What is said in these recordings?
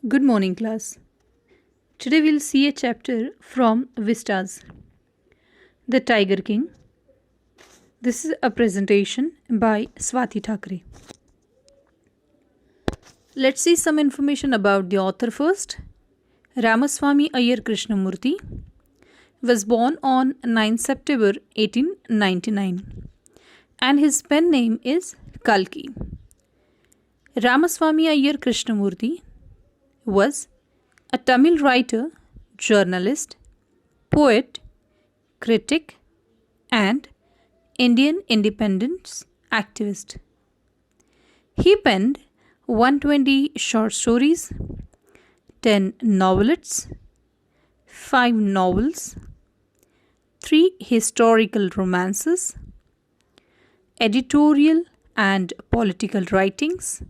Good morning, class. Today we'll see a chapter from Vistas, The Tiger King. This is a presentation by Swati Thakre. Let's see some information about the author first. Ramaswamy Iyer Krishnamurthy was born on 9 September 1899 and his pen name is Kalki. Ramaswamy Iyer Krishnamurthy was a Tamil writer, journalist, poet, critic, and Indian independence activist. He penned 120 short stories, 10 novelettes, 5 novels, 3 historical romances, editorial and political writings,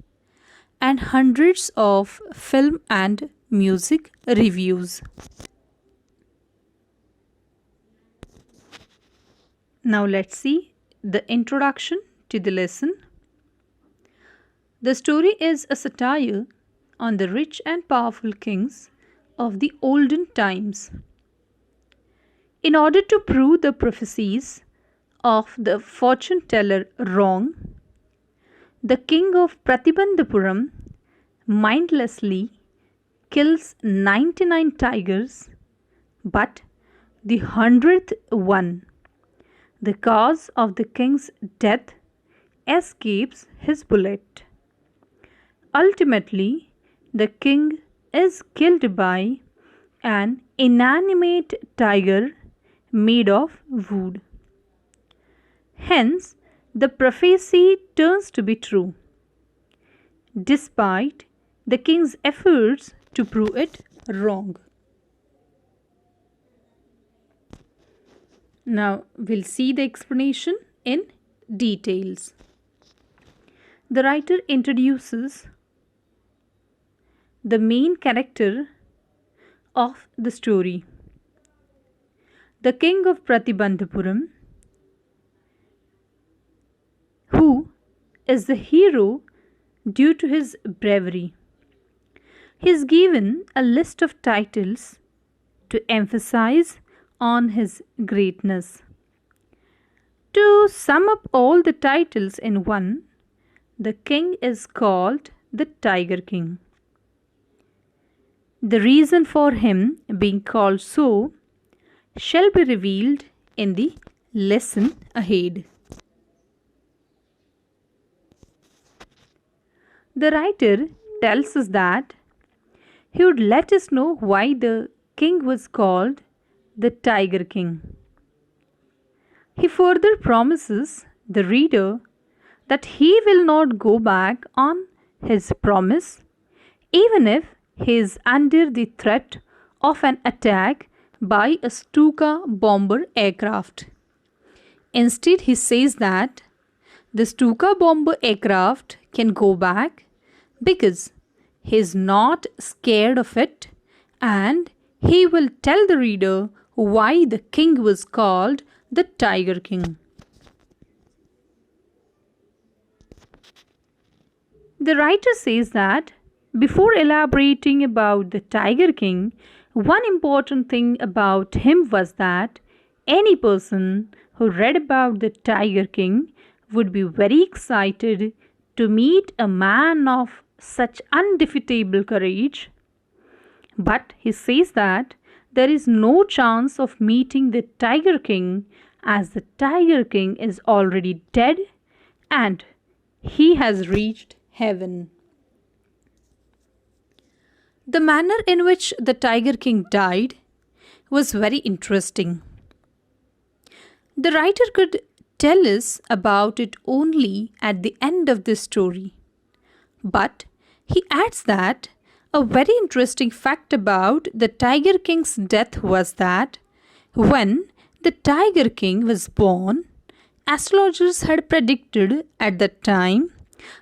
and hundreds of film and music reviews. Now let's see the introduction to the lesson. The story is a satire on the rich and powerful kings of the olden times. In order to prove the prophecies of the fortune teller wrong, the king of Pratibandhapuram mindlessly kills 99 tigers, but the 100th one, the cause of the king's death, escapes his bullet. Ultimately, the king is killed by an inanimate tiger made of wood. Hence, the prophecy turns to be true, despite the king's efforts to prove it wrong. Now we'll see the explanation in details. The writer introduces the main character of the story. The king of Pratibandhapuram, who is the hero due to his bravery. He is given a list of titles to emphasize on his greatness. To sum up all the titles in one, the king is called the Tiger King. The reason for him being called so shall be revealed in the lesson ahead. The writer tells us that he would let us know why the king was called the Tiger King. He further promises the reader that he will not go back on his promise even if he is under the threat of an attack by a Stuka bomber aircraft. Instead, he says that the Stuka bomber aircraft can go back because he is not scared of it, and he will tell the reader why the king was called the Tiger King. The writer says that before elaborating about the Tiger King, one important thing about him was that any person who read about the Tiger King would be very excited to meet a man of such undefeatable courage. But he says that there is no chance of meeting the Tiger King as the Tiger King is already dead and he has reached heaven. The manner in which the Tiger King died was very interesting. The writer could tell us about it only at the end of this story. But he adds that a very interesting fact about the Tiger King's death was that when the Tiger King was born, astrologers had predicted at that time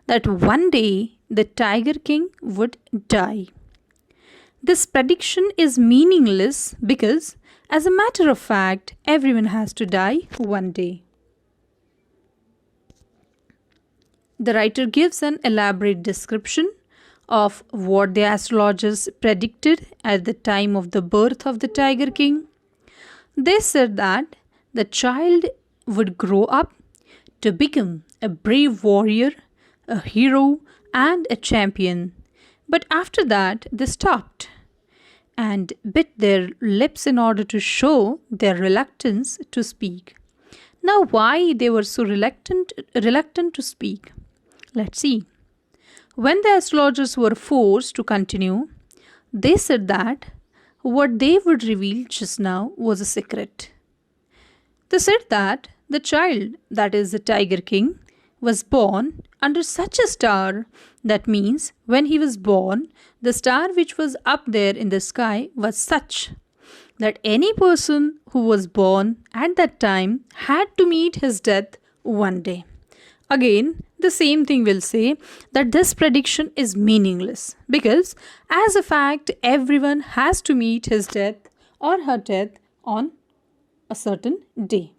that one day the Tiger King would die. This prediction is meaningless because, as a matter of fact, everyone has to die one day. The writer gives an elaborate description of what the astrologers predicted at the time of the birth of the Tiger King. They said that the child would grow up to become a brave warrior, a hero, and a champion. But after that, they stopped and bit their lips in order to show their reluctance to speak. Now, why they were so reluctant to speak? Let's see. When the astrologers were forced to continue, they said that what they would reveal just now was a secret. They said that the child, that is the Tiger King, was born under such a star. That means when he was born, the star which was up there in the sky was such that any person who was born at that time had to meet his death one day. Again, the same thing will say that this prediction is meaningless because, as a fact, everyone has to meet his death or her death on a certain day.